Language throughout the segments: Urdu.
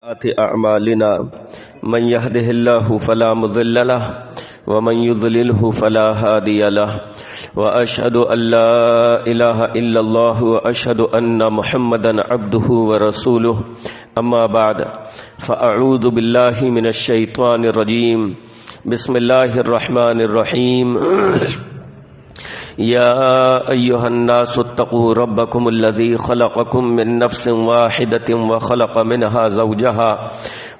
أعمالنا من يهده الله فلا مضل له ومن يضلله فلا هادي له وأشهد أن لا إله إلا الله وأشهد أن محمدا عبده ورسوله أما بعد فأعوذ بالله من الشيطان الرجيم بسم الله الرحمن الرحيم يا أيها الناس اتقوا ربكم الذي خلقكم من نفس واحدة وخلق منها زوجها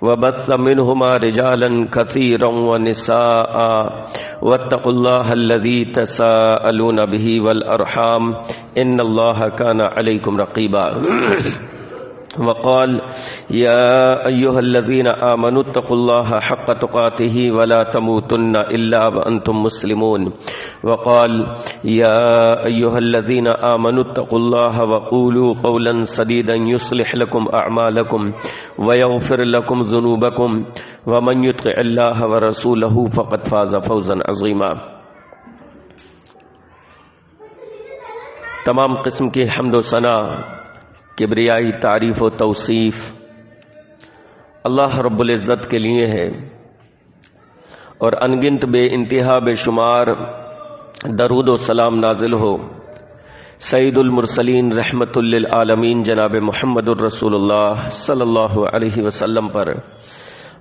وبث منهما رجالا كثيرا ونساء واتقوا الله الذي تساءلون به والأرحام إن الله كان عليكم رقيبا وقال يا أيها الذين آمنوا اتقوا الله حق تقاته ولا تموتن إلا وأنتم مسلمون وقال يا أيها الذين آمنوا اتقوا الله وقولوا قولا سديدا يصلح لكم أعمالكم ويغفر لكم ذنوبكم ومن يطع الله ورسوله فقد فاز فوزا عظيما۔ تمام قسم کی حمد و ثنا، کبریائی تعریف و توصیف اللہ رب العزت کے لیے ہے، اور انگنت بے انتہا بے شمار درود و سلام نازل ہو سید المرسلین رحمت للعالمین جناب محمد الرسول اللہ صلی اللہ علیہ وسلم پر۔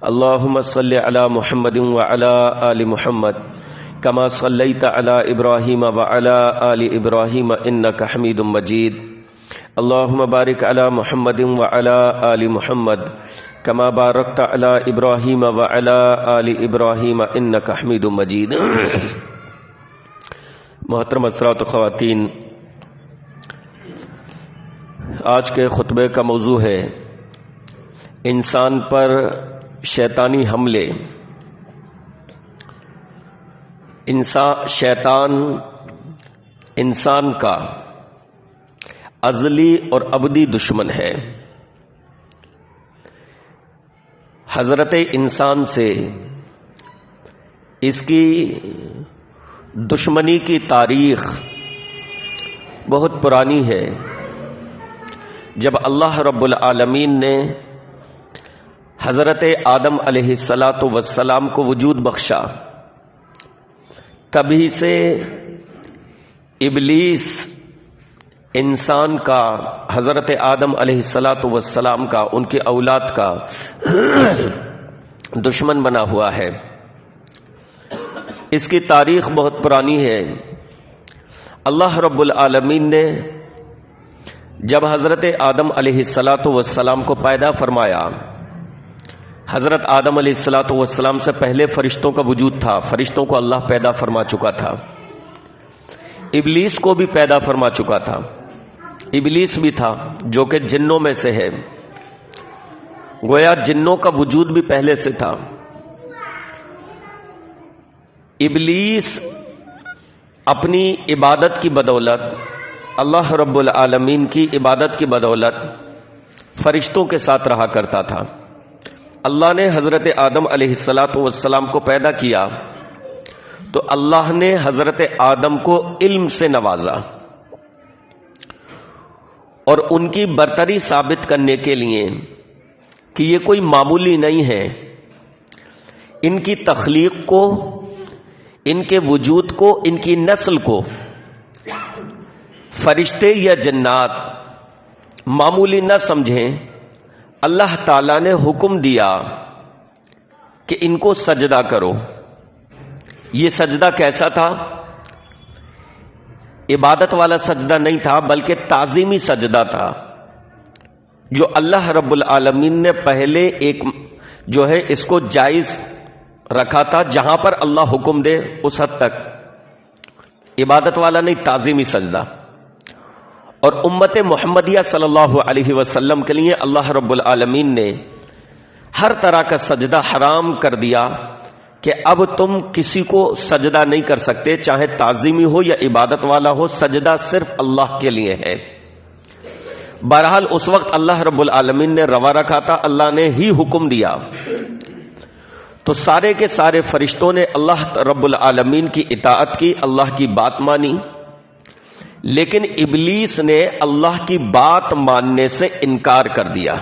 اللہم صلی علی محمد وعلی آل محمد کما صلیت علی ابراہیم وعلی آل ابراہیم انک حمید مجید۔ اللہم بارک علی محمد وعلی آل محمد کما بارکت علی ابراہیم وعلی آل ابراہیم انک حمید مجید۔ محترم حضرات و خواتین، آج کے خطبے کا موضوع ہے انسان پر شیطانی حملے۔ شیطان انسان کا ازلی اور ابدی دشمن ہے۔ حضرت انسان سے اس کی دشمنی کی تاریخ بہت پرانی ہے۔ جب اللہ رب العالمین نے حضرت آدم علیہ السلام کو وجود بخشا، تبھی سے ابلیس انسان کا، حضرت آدم علیہ السلام کا، ان کے اولاد کا دشمن بنا ہوا ہے۔ اس کی تاریخ بہت پرانی ہے۔ اللہ رب العالمین نے جب حضرت آدم علیہ السلام کو پیدا فرمایا، حضرت آدم علیہ السلام سے پہلے فرشتوں کا وجود تھا، فرشتوں کو اللہ پیدا فرما چکا تھا، ابلیس کو بھی پیدا فرما چکا تھا۔ ابلیس بھی تھا جو کہ جنوں میں سے ہے، گویا جنوں کا وجود بھی پہلے سے تھا۔ ابلیس اپنی عبادت کی بدولت، اللہ رب العالمین کی عبادت کی بدولت فرشتوں کے ساتھ رہا کرتا تھا۔ اللہ نے حضرت آدم علیہ السلام کو پیدا کیا تو اللہ نے حضرت آدم کو علم سے نوازا، اور ان کی برتری ثابت کرنے کے لیے کہ یہ کوئی معمولی نہیں ہے، ان کی تخلیق کو، ان کے وجود کو، ان کی نسل کو فرشتے یا جنات معمولی نہ سمجھیں۔ اللہ تعالیٰ نے حکم دیا کہ ان کو سجدہ کرو۔ یہ سجدہ کیسا تھا؟ عبادت والا سجدہ نہیں تھا، بلکہ تعظیمی سجدہ تھا، جو اللہ رب العالمین نے پہلے ایک جو ہے اس کو جائز رکھا تھا، جہاں پر اللہ حکم دے اس حد تک عبادت والا نہیں، تعظیمی سجدہ۔ اور امت محمدیہ صلی اللہ علیہ وسلم کے لیے اللہ رب العالمین نے ہر طرح کا سجدہ حرام کر دیا کہ اب تم کسی کو سجدہ نہیں کر سکتے، چاہے تعظیمی ہو یا عبادت والا ہو، سجدہ صرف اللہ کے لیے ہے۔ بہرحال اس وقت اللہ رب العالمین نے روا رکھا تھا، اللہ نے ہی حکم دیا، تو سارے کے سارے فرشتوں نے اللہ رب العالمین کی اطاعت کی، اللہ کی بات مانی۔ لیکن ابلیس نے اللہ کی بات ماننے سے انکار کر دیا۔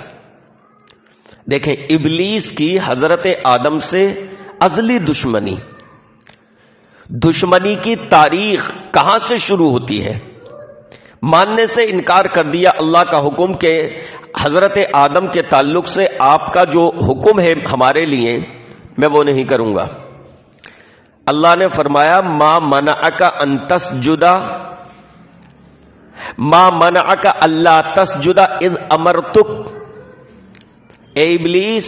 دیکھیں ابلیس کی حضرت آدم سے ازلی دشمنی کی تاریخ کہاں سے شروع ہوتی ہے؟ ماننے سے انکار کر دیا اللہ کا حکم کہ حضرت آدم کے تعلق سے آپ کا جو حکم ہے ہمارے لیے میں وہ نہیں کروں گا۔ اللہ نے فرمایا ما منعک ان تسجد ما منعک اللہ تسجد اذ امرتک، اے ابلیس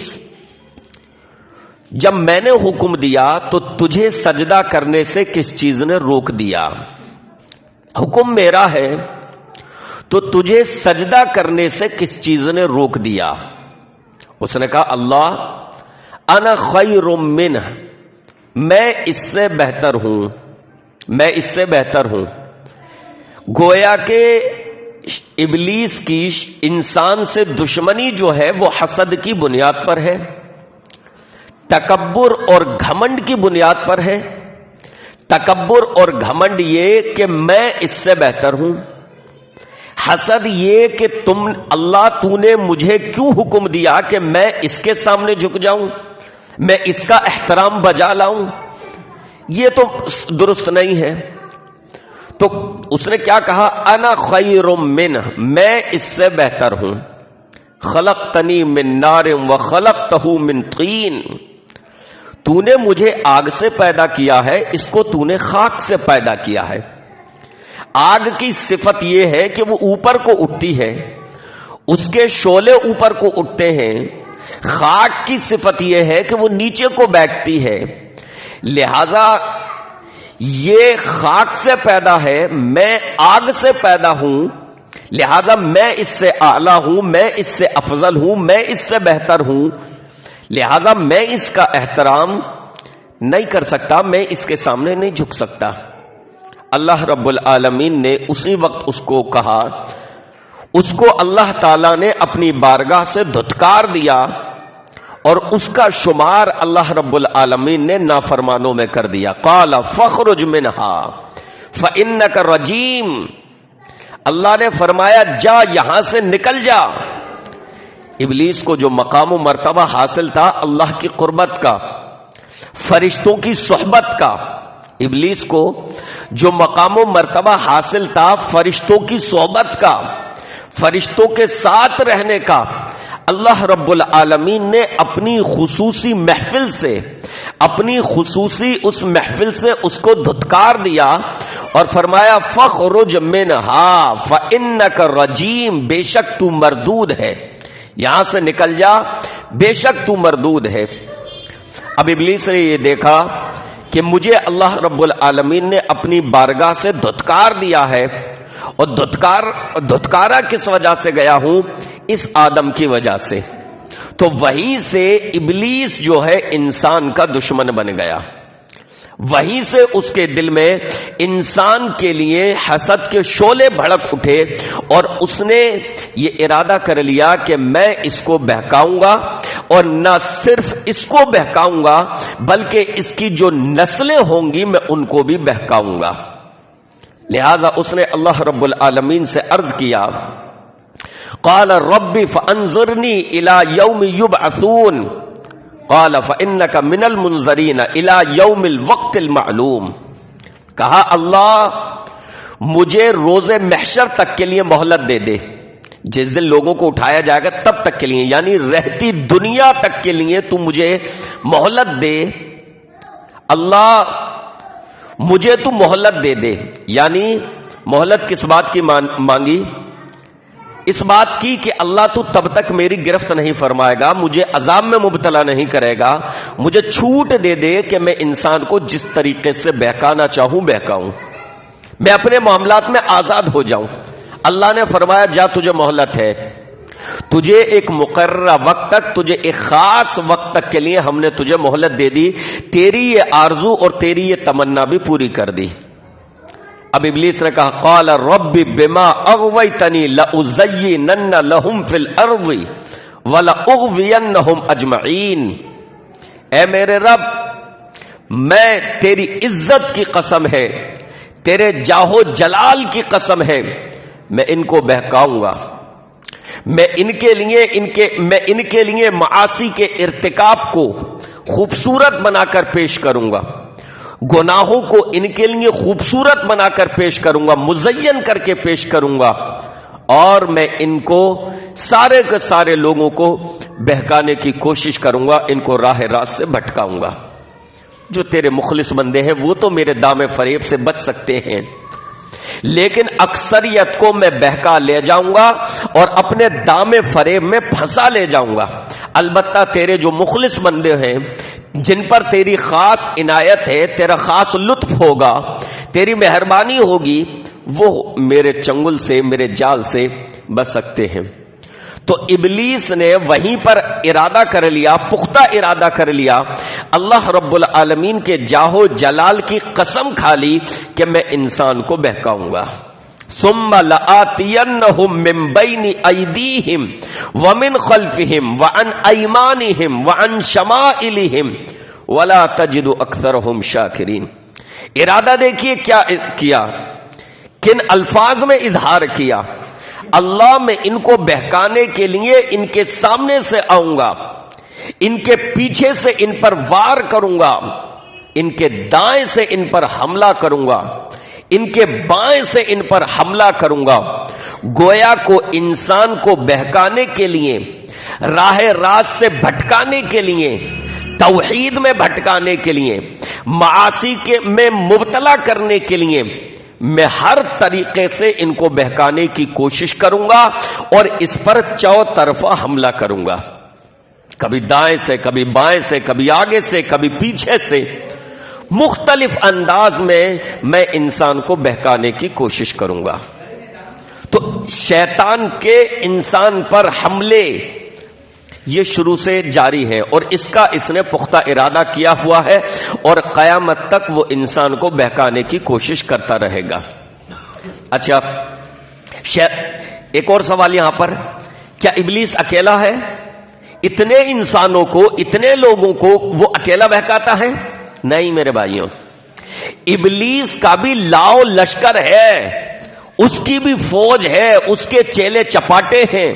جب میں نے حکم دیا تو تجھے سجدہ کرنے سے کس چیز نے روک دیا؟ حکم میرا ہے تو تجھے سجدہ کرنے سے کس چیز نے روک دیا؟ اس نے کہا اللہ انا خیر منہ، میں اس سے بہتر ہوں۔ گویا کہ ابلیس کی انسان سے دشمنی جو ہے وہ حسد کی بنیاد پر ہے، تکبر اور گھمنڈ کی بنیاد پر ہے۔ تکبر اور گھمنڈ یہ کہ میں اس سے بہتر ہوں، حسد یہ کہ تو نے مجھے کیوں حکم دیا کہ میں اس کے سامنے جھک جاؤں، میں اس کا احترام بجا لاؤں، یہ تو درست نہیں ہے۔ تو اس نے کیا کہا؟ انا خیر منہ، میں اس سے بہتر ہوں۔ خلقتنی من نار وخلقتہ من طین، تو نے مجھے آگ سے پیدا کیا ہے، اس کو تو نے خاک سے پیدا کیا ہے۔ آگ کی صفت یہ ہے کہ وہ اوپر کو اٹھتی ہے، اس کے شعلے اوپر کو اٹھتے ہیں۔ خاک کی صفت یہ ہے کہ وہ نیچے کو بیٹھتی ہے، لہذا یہ خاک سے پیدا ہے، میں آگ سے پیدا ہوں، لہذا میں اس سے اعلیٰ ہوں، میں اس سے افضل ہوں، میں اس سے بہتر ہوں، لہذا میں اس کا احترام نہیں کر سکتا، میں اس کے سامنے نہیں جھک سکتا۔ اللہ رب العالمین نے اسی وقت اس کو کہا، اس کو اللہ تعالیٰ نے اپنی بارگاہ سے دھتکار دیا اور اس کا شمار اللہ رب العالمین نے نافرمانوں میں کر دیا۔ قال فاخرج منها فإنك رجیم، اللہ نے فرمایا جا یہاں سے نکل جا۔ ابلیس کو جو مقام و مرتبہ حاصل تھا اللہ کی قربت کا، فرشتوں کی صحبت کا، ابلیس کو جو مقام و مرتبہ حاصل تھا فرشتوں کی صحبت کا، فرشتوں کے ساتھ رہنے کا، اللہ رب العالمین نے اپنی خصوصی محفل سے، اپنی خصوصی اس محفل سے اس کو دھتکار دیا اور فرمایا فخرج منہا فإنک رجیم، بے شک تو مردود ہے، یہاں سے نکل جا، بے شک تو مردود ہے۔ اب ابلیس نے یہ دیکھا کہ مجھے اللہ رب العالمین نے اپنی بارگاہ سے دھتکار دیا ہے، اور دھتکارا کس وجہ سے گیا ہوں؟ اس آدم کی وجہ سے، تو وہیں سے ابلیس جو ہے انسان کا دشمن بن گیا، وہیں سے اس کے دل میں انسان کے لیے حسد کے شعلے بھڑک اٹھے، اور اس نے یہ ارادہ کر لیا کہ میں اس کو بہکاؤں گا، اور نہ صرف اس کو بہکاؤں گا بلکہ اس کی جو نسلیں ہوں گی میں ان کو بھی بہکاؤں گا۔ لہذا اس نے اللہ رب العالمین سے عرض کیا، قال رب فانظرنی الی یوم یبعثون قال فانک من المنظرین الی یوم الوقت المعلوم، کہا اللہ مجھے روز محشر تک کے لیے مہلت دے دے، جس دن لوگوں کو اٹھایا جائے گا تب تک کے لیے، یعنی رہتی دنیا تک کے لیے تو مجھے مہلت دے، اللہ مجھے تو مہلت دے دے۔ یعنی مہلت کس بات کی مانگی؟ اس بات کی کہ اللہ تو تب تک میری گرفت نہیں فرمائے گا، مجھے عذاب میں مبتلا نہیں کرے گا، مجھے چھوٹ دے دے کہ میں انسان کو جس طریقے سے بہکانا چاہوں بہکاؤں، میں اپنے معاملات میں آزاد ہو جاؤں۔ اللہ نے فرمایا جا تجھے مہلت ہے، تجھے ایک مقررہ وقت تک، تجھے ایک خاص وقت تک کے لیے ہم نے تجھے مہلت دے دی، تیری یہ آرزو اور تیری یہ تمنا بھی پوری کر دی۔ اب ابلیس نے کہا قال رب بما اغویتنی لأزینن لہم فی الارض ولأغوینہم اجمعین، اے میرے رب میں تیری عزت کی قسم ہے، تیرے جاہو جلال کی قسم ہے، میں ان کو بہکاؤں گا، میں ان کے لیے معاصی کے ارتکاب کو خوبصورت بنا کر پیش کروں گا، گناہوں کو ان کے لیے خوبصورت بنا کر پیش کروں گا، مزین کر کے پیش کروں گا، اور میں ان کو سارے کے سارے لوگوں کو بہکانے کی کوشش کروں گا، ان کو راہ راست سے بھٹکاؤں گا۔ جو تیرے مخلص بندے ہیں وہ تو میرے دام فریب سے بچ سکتے ہیں، لیکن اکثریت کو میں بہکا لے جاؤں گا اور اپنے دام فریب میں پھنسا لے جاؤں گا۔ البتہ تیرے جو مخلص بندے ہیں، جن پر تیری خاص عنایت ہے، تیرا خاص لطف ہوگا، تیری مہربانی ہوگی، وہ میرے چنگل سے، میرے جال سے بچ سکتے ہیں۔ تو ابلیس نے وہیں پر ارادہ کر لیا، پختہ ارادہ کر لیا، اللہ رب العالمین کے جاہو جلال کی قسم کھا لی کہ میں انسان کو بہکاؤں گا۔ ثم لآتینہم من بین ایدیہم ومن خلفہم وعن ایمانہم وعن شمائلہم ولا تجد اکثرہم شاکرین۔ ارادہ دیکھیے کیا کیا، کن الفاظ میں اظہار کیا، اللہ میں ان کو بہکانے کے لیے ان کے سامنے سے آؤں گا، ان کے پیچھے سے ان پر وار کروں گا، ان کے دائیں سے ان پر حملہ کروں گا، ان کے بائیں سے ان پر حملہ کروں گا۔ گویا کو انسان کو بہکانے کے لیے، راہ راست سے بھٹکانے کے لیے، توحید میں بھٹکانے کے لیے، معاصی میں مبتلا کرنے کے لیے میں ہر طریقے سے ان کو بہکانے کی کوشش کروں گا اور اس پر چوطرفہ حملہ کروں گا، کبھی دائیں سے، کبھی بائیں سے، کبھی آگے سے، کبھی پیچھے سے، مختلف انداز میں انسان کو بہکانے کی کوشش کروں گا۔ تو شیطان کے انسان پر حملے یہ شروع سے جاری ہے اور اس نے پختہ ارادہ کیا ہوا ہے اور قیامت تک وہ انسان کو بہکانے کی کوشش کرتا رہے گا۔ اچھا، ایک اور سوال یہاں پر، کیا ابلیس اکیلا ہے؟ اتنے انسانوں کو، اتنے لوگوں کو وہ اکیلا بہکاتا ہے؟ نہیں میرے بھائیوں، ابلیس کا بھی لاؤ لشکر ہے، اس کی بھی فوج ہے، اس کے چیلے چپاٹے ہیں،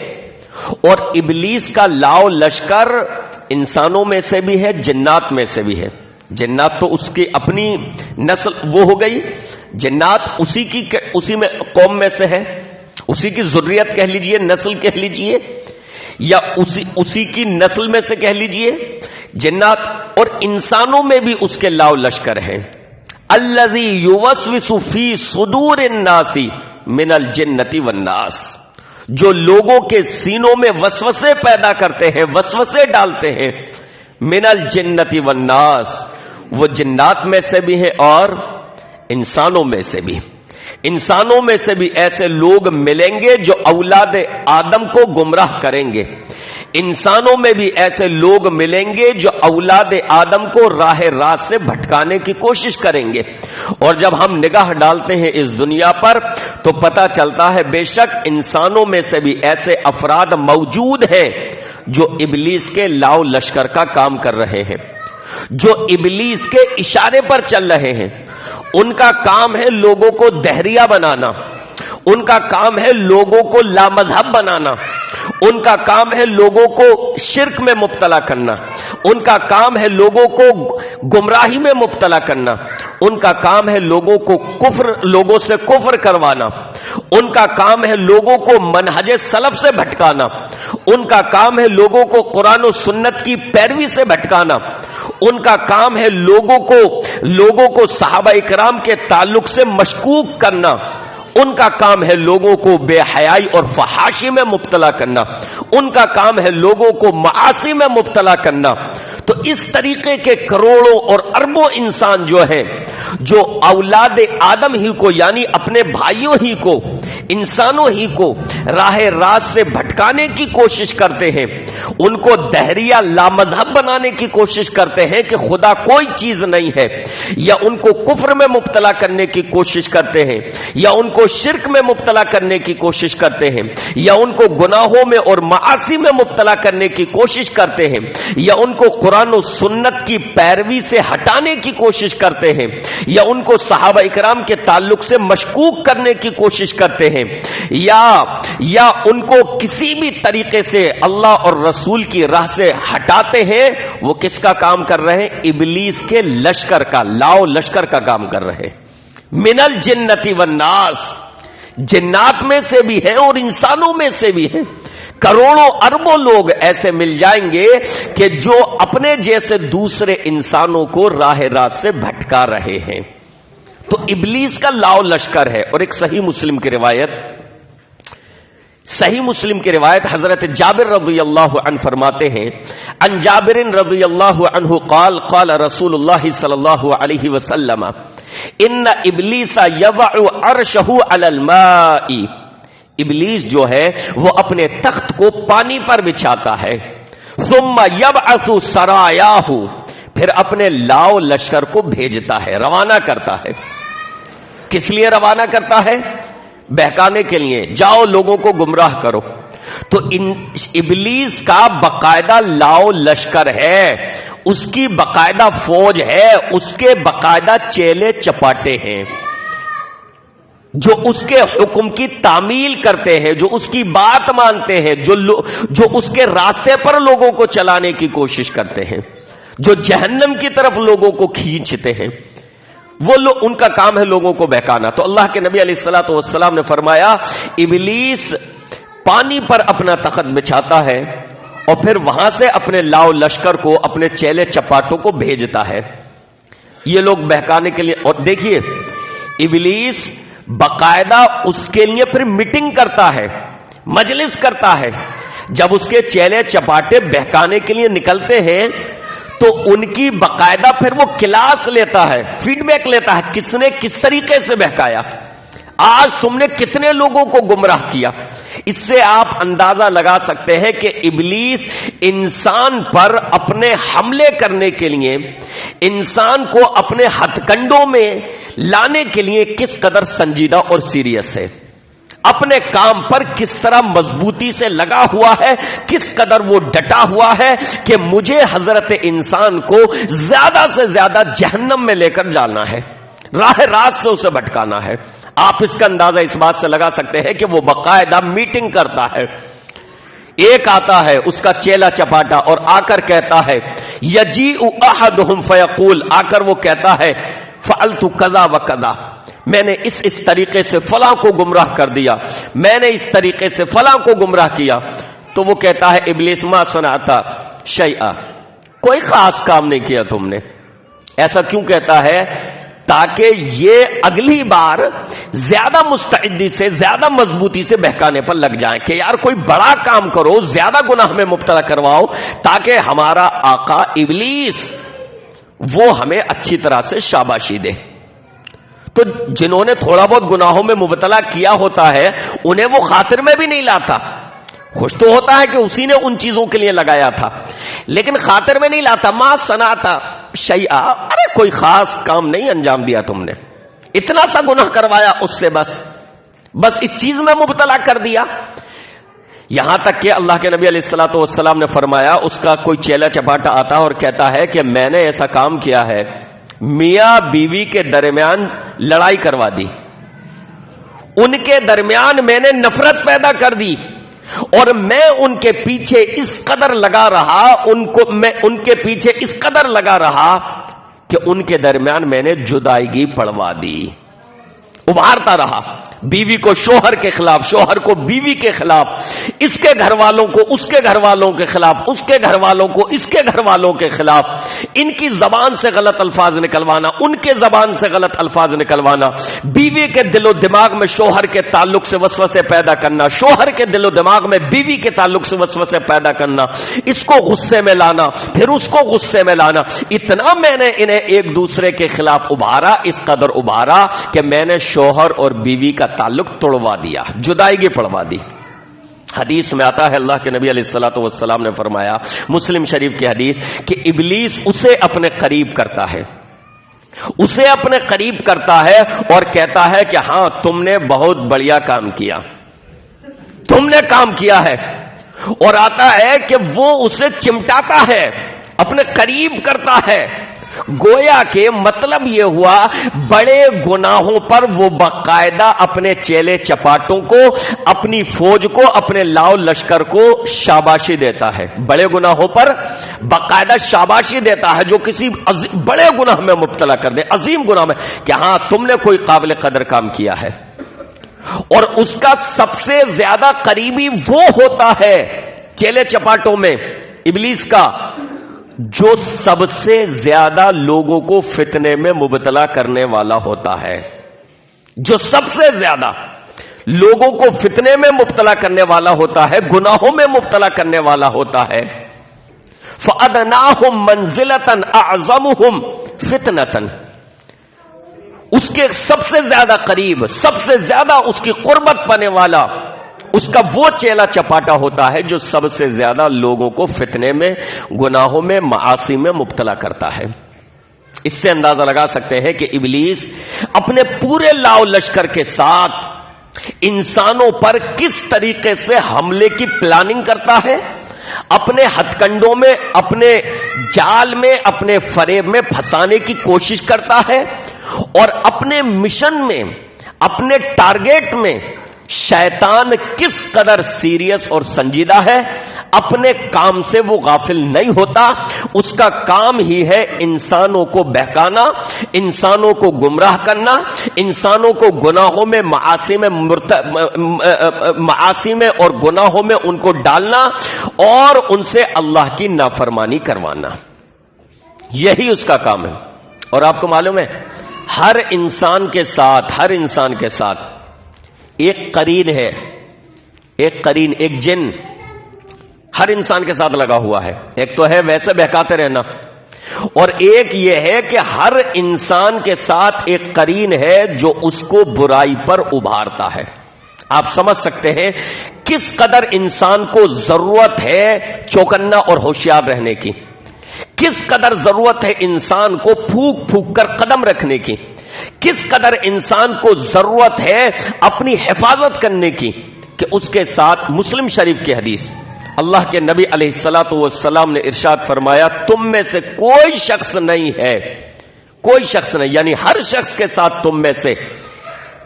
اور ابلیس کا لاؤ لشکر انسانوں میں سے بھی ہے، جنات میں سے بھی ہے۔ جنات تو اس کی اپنی نسل وہ ہو گئی، جنات اسی میں قوم میں سے ہے، اسی کی ذریت کہہ لیجئے، نسل کہہ لیجئے، یا اسی کی نسل میں سے کہہ لیجئے جنات، اور انسانوں میں بھی اس کے لاؤ لشکر ہیں۔ الذی یوسوس فی صدور الناس من الجنۃ والناس، جو لوگوں کے سینوں میں وسوسے پیدا کرتے ہیں، وسوسے ڈالتے ہیں، من الجنۃ والناس، وہ جنات میں سے بھی ہیں اور انسانوں میں سے بھی۔ انسانوں میں سے بھی ایسے لوگ ملیں گے جو اولاد آدم کو گمراہ کریں گے، انسانوں میں بھی ایسے لوگ ملیں گے جو اولاد آدم کو راہ راست سے بھٹکانے کی کوشش کریں گے۔ اور جب ہم نگاہ ڈالتے ہیں اس دنیا پر تو پتہ چلتا ہے بے شک انسانوں میں سے بھی ایسے افراد موجود ہیں جو ابلیس کے لاؤ لشکر کا کام کر رہے ہیں، جو ابلیس کے اشارے پر چل رہے ہیں۔ ان کا کام ہے لوگوں کو دہریہ بنانا، ان کا کام ہے لوگوں کو لامذہب بنانا، ان کا کام ہے لوگوں کو شرک میں مبتلا کرنا، ان کا کام ہے لوگوں کو گمراہی میں مبتلا کرنا، ان کا کام ہے لوگوں سے کفر کروانا، ان کا کام ہے لوگوں کو منہج سلف سے بھٹکانا، ان کا کام ہے لوگوں کو قرآن و سنت کی پیروی سے بھٹکانا، ان کا کام ہے لوگوں کو صحابہ اکرام کے تعلق سے مشکوک کرنا، ان کا کام ہے لوگوں کو بے حیائی اور فحاشی میں مبتلا کرنا، ان کا کام ہے لوگوں کو معاصی میں مبتلا کرنا۔ تو اس طریقے کے کروڑوں اور اربوں انسان جو ہیں، جو اولاد آدم ہی کو یعنی اپنے بھائیوں ہی کو، انسانوں ہی کو راہ راست سے بھٹکانے کی کوشش کرتے ہیں، ان کو دہریہ لامذہب بنانے کی کوشش کرتے ہیں کہ خدا کوئی چیز نہیں ہے، یا ان کو کفر میں مبتلا کرنے کی کوشش کرتے ہیں، یا ان کو شرک میں مبتلا کرنے کی کوشش کرتے ہیں، یا ان کو گناہوں میں اور معاصی میں مبتلا کرنے کی کوشش کرتے ہیں، یا ان کو قرآن و سنت کی پیروی سے ہٹانے کی کوشش کرتے ہیں، یا ان کو صحابہ اکرام کے تعلق سے مشکوک کرنے کی کوشش کرتے ہیں، ہیں یا ان کو کسی بھی طریقے سے اللہ اور رسول کی راہ سے ہٹاتے ہیں، وہ کس کا کام کر رہے ہیں؟ ابلیس کے لشکر کا، لاؤ لشکر کا کام کر رہے ہیں۔ من الجنت والناس، جنات میں سے بھی ہیں اور انسانوں میں سے بھی ہیں۔ کروڑوں اربوں لوگ ایسے مل جائیں گے کہ جو اپنے جیسے دوسرے انسانوں کو راہ راست سے بھٹکا رہے ہیں۔ تو ابلیس کا لاؤ لشکر ہے۔ اور ایک صحیح مسلم کی روایت حضرت جابر رضی اللہ عنہ فرماتے ہیں، عن جابر رضی اللہ عنہ قال قال رسول اللہ صلی اللہ علیہ وسلم ان ابلیس یضع عرشہ علی الماء، ابلیس جو ہے وہ اپنے تخت کو پانی پر بچھاتا ہے، ثم یبعث سرایاہ، پھر اپنے لاؤ لشکر کو بھیجتا ہے، روانہ کرتا ہے۔ کس لیے روانہ کرتا ہے؟ بہکانے کے لیے، جاؤ لوگوں کو گمراہ کرو۔ تو ابلیس کا باقاعدہ لاؤ لشکر ہے، اس کی باقاعدہ فوج ہے، اس کے باقاعدہ چیلے چپاٹے ہیں جو اس کے حکم کی تعمیل کرتے ہیں، جو اس کی بات مانتے ہیں، جو اس کے راستے پر لوگوں کو چلانے کی کوشش کرتے ہیں، جو جہنم کی طرف لوگوں کو کھینچتے ہیں، وہ لوگ، ان کا کام ہے لوگوں کو بہکانا۔ تو اللہ کے نبی علیہ الصلوۃ والسلام نے فرمایا ابلیس پانی پر اپنا تخت بچھاتا ہے اور پھر وہاں سے اپنے لاؤ لشکر کو، اپنے چیلے چپاٹوں کو بھیجتا ہے، یہ لوگ بہکانے کے لیے۔ اور دیکھیے ابلیس باقاعدہ اس کے لیے پھر میٹنگ کرتا ہے، مجلس کرتا ہے۔ جب اس کے چیلے چپاٹے بہکانے کے لیے نکلتے ہیں تو ان کی باقاعدہ پھر وہ کلاس لیتا ہے، فیڈ بیک لیتا ہے، کس نے کس طریقے سے بہکایا، آج تم نے کتنے لوگوں کو گمراہ کیا۔ اس سے آپ اندازہ لگا سکتے ہیں کہ ابلیس انسان پر اپنے حملے کرنے کے لیے، انسان کو اپنے ہتھ کنڈوں میں لانے کے لیے کس قدر سنجیدہ اور سیریس ہے، اپنے کام پر کس طرح مضبوطی سے لگا ہوا ہے، کس قدر وہ ڈٹا ہوا ہے کہ مجھے حضرت انسان کو زیادہ سے زیادہ جہنم میں لے کر جانا ہے، راہ راست سے اسے بھٹکانا ہے۔ آپ اس کا اندازہ اس بات سے لگا سکتے ہیں کہ وہ باقاعدہ میٹنگ کرتا ہے۔ ایک آتا ہے اس کا چیلا چپاٹا اور آ کر کہتا ہے، یجیء احدہم فیقول، آ کر وہ کہتا ہے فعلت کذا و کذا، میں نے اس طریقے سے فلاں کو گمراہ کر دیا، میں نے اس طریقے سے فلاں کو گمراہ کیا۔ تو وہ کہتا ہے ابلیس ما صنعتا شیئا، کوئی خاص کام نہیں کیا تم نے۔ ایسا کیوں کہتا ہے؟ تاکہ یہ اگلی بار زیادہ مستعدی سے، زیادہ مضبوطی سے بہکانے پر لگ جائیں کہ یار کوئی بڑا کام کرو، زیادہ گناہ میں مبتلا کرواؤ، تاکہ ہمارا آقا ابلیس وہ ہمیں اچھی طرح سے شاباشی دے۔ تو جنہوں نے تھوڑا بہت گناہوں میں مبتلا کیا ہوتا ہے انہیں وہ خاطر میں بھی نہیں لاتا، خوش تو ہوتا ہے کہ اسی نے ان چیزوں کے لیے لگایا تھا، لیکن خاطر میں نہیں لاتا۔ ما صنعتا شیئا، ارے کوئی خاص کام نہیں انجام دیا تم نے، اتنا سا گناہ کروایا اس سے، بس اس چیز میں مبتلا کر دیا۔ یہاں تک کہ اللہ کے نبی علیہ الصلوۃ والسلام نے فرمایا، اس کا کوئی چیلا چپاٹا آتا اور کہتا ہے کہ میں نے ایسا کام کیا ہے، میاں بیوی کے درمیان لڑائی کروا دی، ان کے درمیان میں نے نفرت پیدا کر دی، اور میں ان کے پیچھے اس قدر لگا رہا، میں ان کے پیچھے اس قدر لگا رہا کہ ان کے درمیان میں نے جدائیگی پڑوا دی، ابھارتا رہا، بیوی کو شوہر کے خلاف، شوہر کو بیوی کے خلاف، اس کے گھر والوں کو اس کے گھر والوں کے خلاف، اس کے گھر والوں کو اس کے گھر والوں کے خلاف، ان کی زبان سے غلط الفاظ نکلوانا، ان کے زبان سے غلط الفاظ نکلوانا، بیوی کے دل و دماغ میں شوہر کے تعلق سے وسوسے پیدا کرنا، شوہر کے دل و دماغ میں بیوی کے تعلق سے وسوسے پیدا کرنا، اس کو غصے میں لانا، پھر اس کو غصے میں لانا۔ اتنا میں نے انہیں ایک دوسرے کے خلاف ابھارا، اس قدر ابھارا کہ میں نے شوہر اور بیوی کا تعلق توڑوا دیا، جدائیگی پڑوا دی۔ حدیث میں آتا ہے اللہ کے نبی علیہ الصلوۃ والسلام نے فرمایا، مسلم شریف کی حدیث، کہ ابلیس اسے اپنے قریب کرتا ہے، اسے اپنے قریب کرتا ہے اور کہتا ہے کہ ہاں تم نے بہت بڑھیا کام کیا، تم نے کام کیا ہے، اور آتا ہے کہ وہ اسے چمٹاتا ہے، اپنے قریب کرتا ہے، گویا کہ مطلب یہ ہوا بڑے گناہوں پر وہ باقاعدہ اپنے چیلے چپاٹوں کو، اپنی فوج کو، اپنے لاؤ لشکر کو شاباشی دیتا ہے. بڑے گناہوں پر باقاعدہ شاباشی دیتا ہے جو کسی بڑے گناہ میں مبتلا کر دے، عظیم گناہ میں، کہ ہاں تم نے کوئی قابل قدر کام کیا ہے. اور اس کا سب سے زیادہ قریبی وہ ہوتا ہے چیلے چپاٹوں میں ابلیس کا، جو سب سے زیادہ لوگوں کو فتنے میں مبتلا کرنے والا ہوتا ہے، جو سب سے زیادہ لوگوں کو فتنے میں مبتلا کرنے والا ہوتا ہے، گناہوں میں مبتلا کرنے والا ہوتا ہے. فَأَدْنَاهُمْ مَنْزِلَةً أَعْظَمُهُمْ فِتْنَةً، اس کے سب سے زیادہ قریب، سب سے زیادہ اس کی قربت پانے والا اس کا وہ چیلا چپاٹا ہوتا ہے جو سب سے زیادہ لوگوں کو فتنے میں، گناہوں میں، معاصی میں مبتلا کرتا ہے. اس سے اندازہ لگا سکتے ہیں کہ ابلیس اپنے پورے لاؤ لشکر کے ساتھ انسانوں پر کس طریقے سے حملے کی پلاننگ کرتا ہے، اپنے ہتھ کنڈوں میں، اپنے جال میں، اپنے فریب میں پھنسانے کی کوشش کرتا ہے، اور اپنے مشن میں، اپنے ٹارگیٹ میں شیطان کس قدر سیریس اور سنجیدہ ہے. اپنے کام سے وہ غافل نہیں ہوتا، اس کا کام ہی ہے انسانوں کو بہکانا، انسانوں کو گمراہ کرنا، انسانوں کو گناہوں میں، معاصی میں اور گناہوں میں ان کو ڈالنا اور ان سے اللہ کی نافرمانی کروانا. یہی اس کا کام ہے. اور آپ کو معلوم ہے ہر انسان کے ساتھ ایک قرین ہے، ایک جن ہر انسان کے ساتھ لگا ہوا ہے. ایک تو ہے ویسے بہکاتے رہنا، اور ایک یہ ہے کہ ہر انسان کے ساتھ ایک قرین ہے جو اس کو برائی پر ابھارتا ہے. آپ سمجھ سکتے ہیں کس قدر انسان کو ضرورت ہے چوکنا اور ہوشیار رہنے کی، کس قدر ضرورت ہے انسان کو پھونک پھونک کر قدم رکھنے کی، کس قدر انسان کو ضرورت ہے اپنی حفاظت کرنے کی. کہ اس کے ساتھ مسلم شریف کی حدیث، اللہ کے نبی علیہ الصلوۃ والسلام نے ارشاد فرمایا تم میں سے کوئی شخص نہیں ہے، کوئی شخص نہیں، یعنی ہر شخص کے ساتھ تم میں سے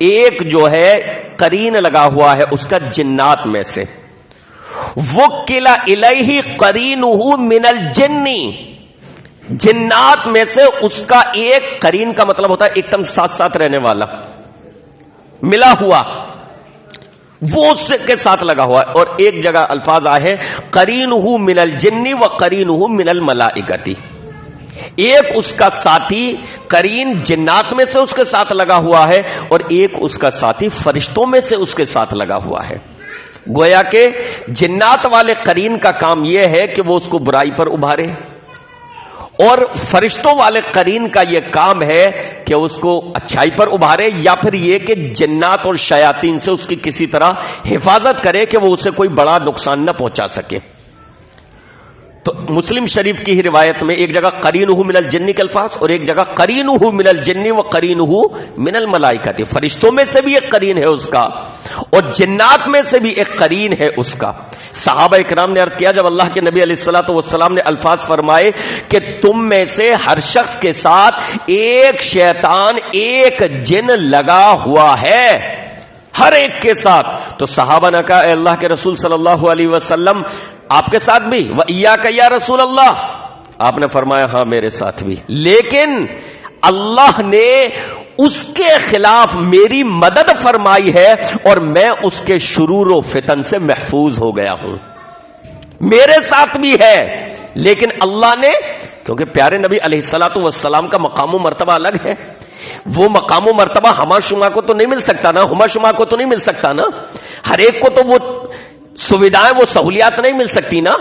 ایک جو ہے قرین لگا ہوا ہے اس کا جنات میں سے. وکل الیہ قرینہ من الجن، جنات میں سے اس کا ایک قرین کا مطلب ہوتا ہے ایک دم ساتھ ساتھ رہنے والا، ملا ہوا، وہ اس کے ساتھ لگا ہوا ہے. اور ایک جگہ الفاظ آئے ہیں قرینہ من الجن و قرینہ من الملائکۃ، ایک اس کا ساتھی قرین جنات میں سے اس کے ساتھ لگا ہوا ہے اور ایک اس کا ساتھی فرشتوں میں سے اس کے ساتھ لگا ہوا ہے. گویا کہ جنات والے قرین کا کام یہ ہے کہ وہ اس کو برائی پر ابھارے، اور فرشتوں والے قرین کا یہ کام ہے کہ اس کو اچھائی پر ابھارے، یا پھر یہ کہ جنات اور شیاطین سے اس کی کسی طرح حفاظت کرے کہ وہ اسے کوئی بڑا نقصان نہ پہنچا سکے. تو مسلم شریف کی ہی روایت میں ایک جگہ قرینہ من الجن کے الفاظ اور ایک جگہ قرینہ من الجن و قرینہ من الملائکۃ، فرشتوں میں سے بھی ایک قرین ہے اس کا اور جنات میں سے بھی ایک قرین ہے اس کا. صحابہ اکرام نے عرض کیا جب اللہ کے نبی علیہ الصلوۃ والسلام نے الفاظ فرمائے کہ تم میں سے ہر شخص کے ساتھ ایک شیطان، ایک جن لگا ہوا ہے، ہر ایک کے ساتھ، تو صحابہ نے کہا اے اللہ کے رسول صلی اللہ علیہ وسلم آپ کے ساتھ بھی؟ وَإِيَّاكَ يَا رسول اللہ، آپ نے فرمایا ہاں میرے ساتھ بھی، لیکن اللہ نے اس کے خلاف میری مدد فرمائی ہے اور میں اس کے شرور و فتن سے محفوظ ہو گیا ہوں. میرے ساتھ بھی ہے، لیکن اللہ نے، کیونکہ پیارے نبی علیہ الصلوۃ والسلام کا مقام و مرتبہ الگ ہے، وہ مقام و مرتبہ ہما شما کو تو نہیں مل سکتا نا، ہما شما کو تو نہیں مل سکتا نا، ہر ایک کو تو وہ سویدھائیں، وہ سہولیات نہیں مل سکتی نا.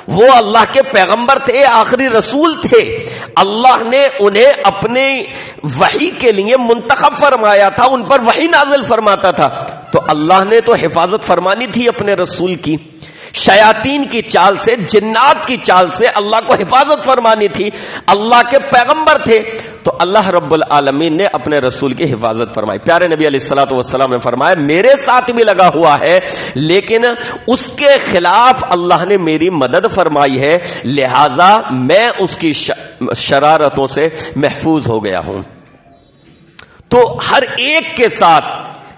وہ اللہ کے پیغمبر تھے، آخری رسول تھے، اللہ نے انہیں اپنے وحی کے لیے منتخب فرمایا تھا، ان پر وحی نازل فرماتا تھا، تو اللہ نے تو حفاظت فرمانی تھی اپنے رسول کی. شیاطین کی چال سے، جنات کی چال سے اللہ کو حفاظت فرمانی تھی، اللہ کے پیغمبر تھے، تو اللہ رب العالمین نے اپنے رسول کی حفاظت فرمائی. پیارے نبی علیہ الصلوۃ والسلام نے فرمایا میرے ساتھ بھی لگا ہوا ہے، لیکن اس کے خلاف اللہ نے میری مدد فرمائی ہے، لہذا میں اس کی شرارتوں سے محفوظ ہو گیا ہوں۔ تو ہر ایک کے ساتھ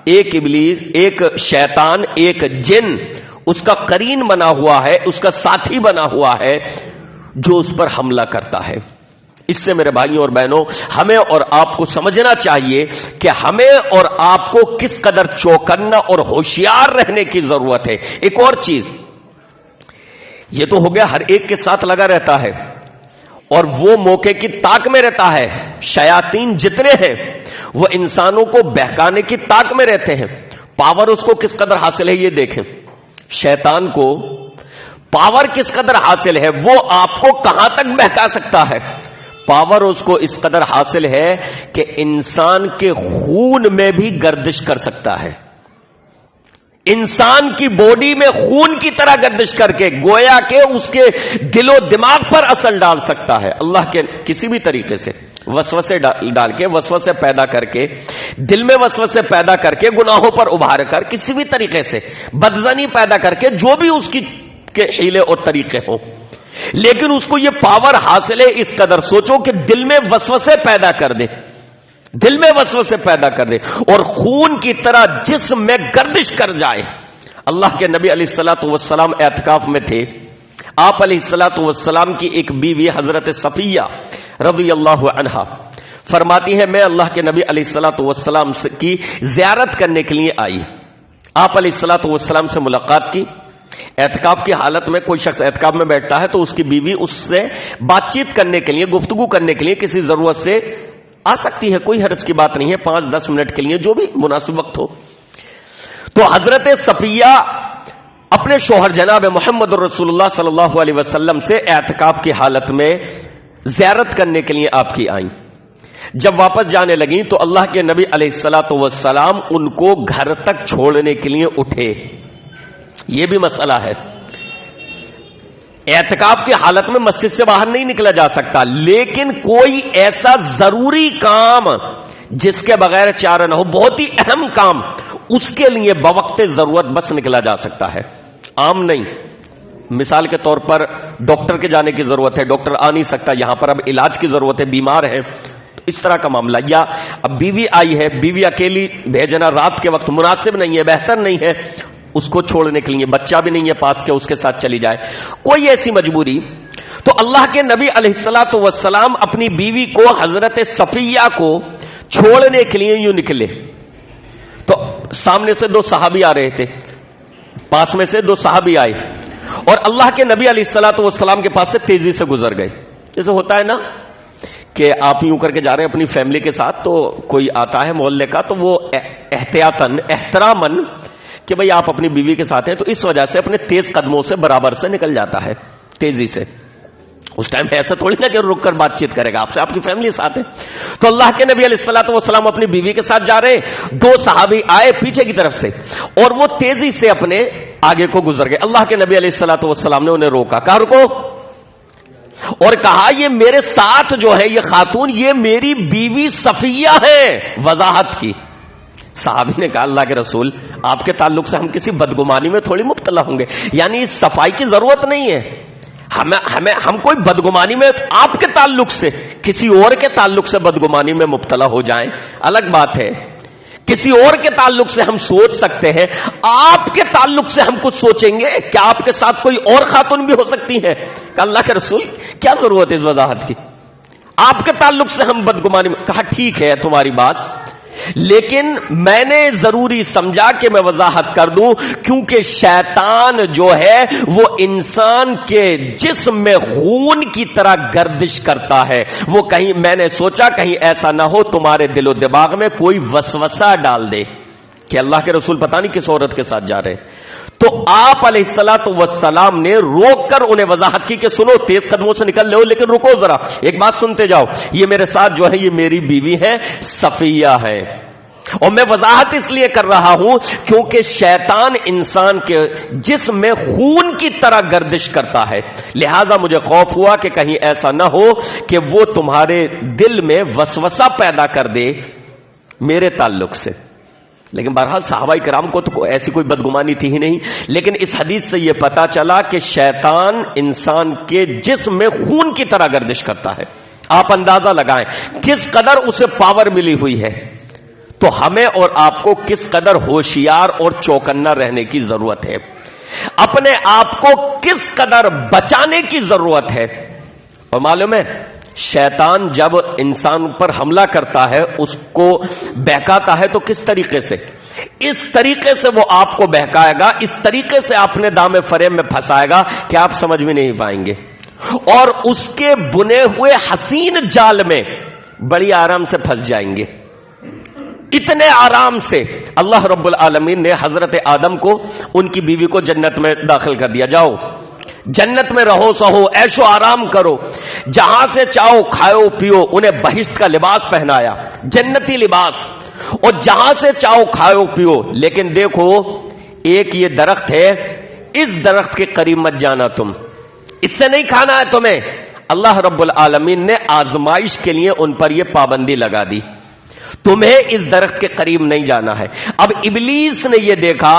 ایک ابلیس، ایک شیطان، ایک جن اس کا قرین بنا ہوا ہے، اس کا ساتھی بنا ہوا ہے جو اس پر حملہ کرتا ہے۔ اس سے میرے بھائیوں اور بہنوں ہمیں اور آپ کو سمجھنا چاہیے کہ ہمیں اور آپ کو کس قدر چوکنا اور ہوشیار رہنے کی ضرورت ہے۔ ایک اور چیز، یہ تو ہو گیا ہر ایک کے ساتھ لگا رہتا ہے اور وہ موقع کی طاق میں رہتا ہے۔ شیاطین جتنے ہیں وہ انسانوں کو بہکانے کی طاق میں رہتے ہیں۔ پاور اس کو کس قدر حاصل ہے یہ دیکھیں، شیطان کو پاور کس قدر حاصل ہے، وہ آپ کو کہاں تک بہکا سکتا ہے۔ پاور اس کو اس قدر حاصل ہے کہ انسان کے خون میں بھی گردش کر سکتا ہے، انسان کی باڈی میں خون کی طرح گردش کر کے گویا کہ اس کے دل و دماغ پر اثر ڈال سکتا ہے۔ اللہ کے کسی بھی طریقے سے وسوسے ڈال کے، وسوسے پیدا کر کے، دل میں وسوسے پیدا کر کے، گناہوں پر ابھار کر، کسی بھی طریقے سے بدزنی پیدا کر کے، جو بھی اس کی کے حیلے اور طریقے ہوں، لیکن اس کو یہ پاور حاصل ہے اس قدر، سوچو کہ دل میں وسوسے پیدا کر دے، دل میں وسوسے پیدا کر دے اور خون کی طرح جسم میں گردش کر جائے۔ اللہ کے نبی علیہ الصلوۃ والسلام اعتکاف میں تھے، آپ علیہ الصلوۃ والسلام کی ایک بیوی حضرت صفیہ رضی اللہ عنہا فرماتی ہیں میں اللہ کے نبی علیہ الصلوۃ والسلام کی زیارت کرنے کے لیے آئی، آپ علیہ الصلوۃ والسلام سے ملاقات کی۔ اعتکاف کی حالت میں کوئی شخص اعتکاف میں بیٹھتا ہے تو اس کی بیوی اس سے بات چیت کرنے کے لیے، گفتگو کرنے کے لیے کسی ضرورت سے آ سکتی ہے، کوئی حرج کی بات نہیں ہے، 5-10 منٹ کے لیے جو بھی مناسب وقت ہو۔ تو حضرت صفیہ اپنے شوہر جناب محمد رسول اللہ صلی اللہ علیہ وسلم سے اعتکاف کی حالت میں زیارت کرنے کے لیے آپ کی آئیں۔ جب واپس جانے لگیں تو اللہ کے نبی علیہ الصلوۃ والسلام ان کو گھر تک چھوڑنے کے لیے اٹھے۔ یہ بھی مسئلہ ہے، اعتکاف کی حالت میں مسجد سے باہر نہیں نکلا جا سکتا، لیکن کوئی ایسا ضروری کام جس کے بغیر چارہ نہ ہو، بہت ہی اہم کام، اس کے لیے بوقت ضرورت بس نکلا جا سکتا ہے، عام نہیں۔ مثال کے طور پر ڈاکٹر کے جانے کی ضرورت ہے، ڈاکٹر آ نہیں سکتا، یہاں پر اب علاج کی ضرورت ہے، بیمار ہے، تو اس طرح کا معاملہ، یا اب بیوی آئی ہے، بیوی اکیلی بھیجنا رات کے وقت مناسب نہیں ہے، بہتر نہیں ہے، اس کو چھوڑنے کے لیے، بچہ بھی نہیں ہے پاس کے اس کے ساتھ چلی جائے، کوئی ایسی مجبوری، تو اللہ کے نبی علیہ الصلوۃ والسلام اپنی بیوی کو حضرت صفیہ کو چھوڑنے کے لیے یوں نکلے تو سامنے سے 2 صحابی آ رہے تھے، پاس میں سے 2 صحابی آئے اور اللہ کے نبی علیہ الصلوۃ والسلام کے پاس سے تیزی سے گزر گئے۔ جیسے ہوتا ہے نا کہ آپ یوں کر کے جا رہے ہیں اپنی فیملی کے ساتھ، تو کوئی آتا ہے محلے کا تو وہ احتیاطاً احتراماً کہ بھئی آپ اپنی بیوی کے ساتھ ہیں، تو اس وجہ سے اپنے تیز قدموں سے برابر سے نکل جاتا ہے تیزی سے۔ اس ٹائم ایسا تھوڑی نہ کہ رک کر بات چیت کرے گا آپ سے، آپ کی فیملی ساتھ ہے۔ تو اللہ کے نبی علیہ الصلوۃ والسلام اپنی بیوی کے ساتھ جا رہے، 2 صحابی آئے پیچھے کی طرف سے اور وہ تیزی سے اپنے آگے کو گزر گئے۔ اللہ کے نبی علیہ الصلوۃ والسلام نے انہیں روکا، کہا رکو، اور کہا یہ میرے ساتھ جو ہے یہ خاتون، یہ میری بیوی صفیہ ہے، وضاحت کی۔ صحابی نے کہا اللہ کے رسول آپ کے تعلق سے ہم کسی بدگمانی میں تھوڑی مبتلا ہوں گے، یعنی اس صفائی کی ضرورت نہیں ہے، ہم کوئی بدگمانی میں آپ کے تعلق سے کسی اور کے تعلق سے بدگمانی میں مبتلا ہو جائیں الگ بات ہے، کسی اور کے تعلق سے ہم سوچ سکتے ہیں، آپ کے تعلق سے ہم کچھ سوچیں گے کیا آپ کے ساتھ کوئی اور خاتون بھی ہو سکتی ہے؟ کہ اللہ کے رسول کیا ضرورت ہے اس وضاحت کی، آپ کے تعلق سے ہم بدگمانی میں۔ کہا ٹھیک ہے تمہاری بات، لیکن میں نے ضروری سمجھا کہ میں وضاحت کر دوں، کیونکہ شیطان جو ہے وہ انسان کے جسم میں خون کی طرح گردش کرتا ہے، وہ کہیں میں نے سوچا کہیں ایسا نہ ہو تمہارے دل و دماغ میں کوئی وسوسہ ڈال دے کہ اللہ کے رسول پتہ نہیں کس عورت کے ساتھ جا رہے۔ تو آپ علیہ الصلوۃ والسلام نے روک کر انہیں وضاحت کی کہ سنو تیز قدموں سے نکل لو، لیکن رکو ذرا، ایک بات سنتے جاؤ، یہ میرے ساتھ جو ہے یہ میری بیوی ہے صفیہ ہے، اور میں وضاحت اس لیے کر رہا ہوں کیونکہ شیطان انسان کے جسم میں خون کی طرح گردش کرتا ہے، لہذا مجھے خوف ہوا کہ کہیں ایسا نہ ہو کہ وہ تمہارے دل میں وسوسہ پیدا کر دے میرے تعلق سے۔ لیکن بہرحال صحابہ کرام کو تو ایسی کوئی بدگمانی تھی ہی نہیں. لیکن اس حدیث سے یہ پتا چلا کہ شیطان انسان کے جسم میں خون کی طرح گردش کرتا ہے. آپ اندازہ لگائیں کس قدر اسے پاور ملی ہوئی ہے. تو ہمیں اور آپ کو کس قدر ہوشیار اور چوکنا رہنے کی ضرورت ہے, اپنے آپ کو کس قدر بچانے کی ضرورت ہے. اور معلوم ہے شیطان جب انسان پر حملہ کرتا ہے, اس کو بہکاتا ہے, تو کس طریقے سے؟ اس طریقے سے وہ آپ کو بہکائے گا, اس طریقے سے اپنے دام فریب میں پھنسائے گا کہ آپ سمجھ بھی نہیں پائیں گے, اور اس کے بنے ہوئے حسین جال میں بڑی آرام سے پھنس جائیں گے. اتنے آرام سے اللہ رب العالمین نے حضرت آدم کو, ان کی بیوی کو جنت میں داخل کر دیا. جاؤ جنت میں رہو سہو, عیش و آرام کرو, جہاں سے چاہو کھاؤ پیو. انہیں بہشت کا لباس پہنایا, جنتی لباس, اور جہاں سے چاہو کھاؤ پیو. لیکن دیکھو ایک یہ درخت ہے, اس درخت کے قریب مت جانا, تم اس سے نہیں کھانا ہے تمہیں. اللہ رب العالمین نے آزمائش کے لیے ان پر یہ پابندی لگا دی, تمہیں اس درخت کے قریب نہیں جانا ہے. اب ابلیس نے یہ دیکھا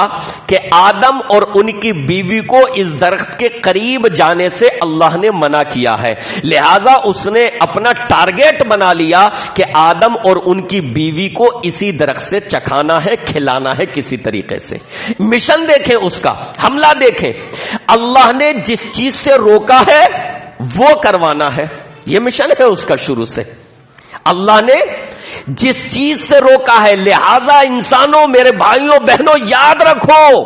کہ آدم اور ان کی بیوی کو اس درخت کے قریب جانے سے اللہ نے منع کیا ہے, لہذا اس نے اپنا ٹارگیٹ بنا لیا کہ آدم اور ان کی بیوی کو اسی درخت سے چکھانا ہے, کھلانا ہے کسی طریقے سے. مشن دیکھیں اس کا, حملہ دیکھیں. اللہ نے جس چیز سے روکا ہے وہ کروانا ہے, یہ مشن ہے اس کا شروع سے. اللہ نے جس چیز سے روکا ہے, لہذا انسانوں, میرے بھائیوں بہنوں, یاد رکھو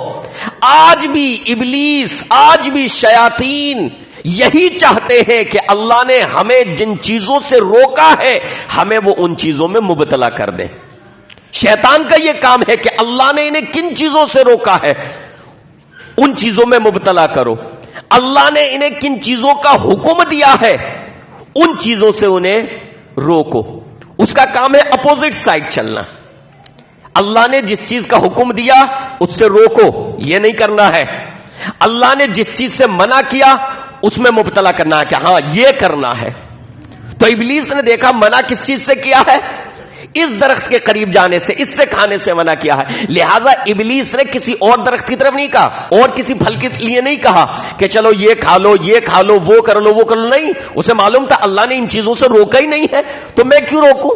آج بھی ابلیس, آج بھی شیاطین یہی چاہتے ہیں کہ اللہ نے ہمیں جن چیزوں سے روکا ہے ہمیں وہ ان چیزوں میں مبتلا کر دیں. شیطان کا یہ کام ہے کہ اللہ نے انہیں کن چیزوں سے روکا ہے ان چیزوں میں مبتلا کرو, اللہ نے انہیں کن چیزوں کا حکم دیا ہے ان چیزوں سے انہیں روکو. اس کا کام ہے اپوزٹ سائڈ چلنا. اللہ نے جس چیز کا حکم دیا اس سے روکو, یہ نہیں کرنا ہے. اللہ نے جس چیز سے منع کیا اس میں مبتلا کرنا ہے کہ ہاں یہ کرنا ہے. تو ابلیس نے دیکھا منع کس چیز سے کیا ہے, اس درخت کے قریب جانے سے, اس سے کھانے سے منع کیا ہے. لہٰذا ابلیس نے کسی اور درخت کی طرف نہیں کہا, اور کسی پھل کے لیے نہیں کہا کہ چلو یہ کھا لو, یہ کھا لو, وہ کر لو, وہ کر لو. نہیں, اسے معلوم تھا اللہ نے ان چیزوں سے روکا ہی نہیں ہے, تو میں کیوں روکوں؟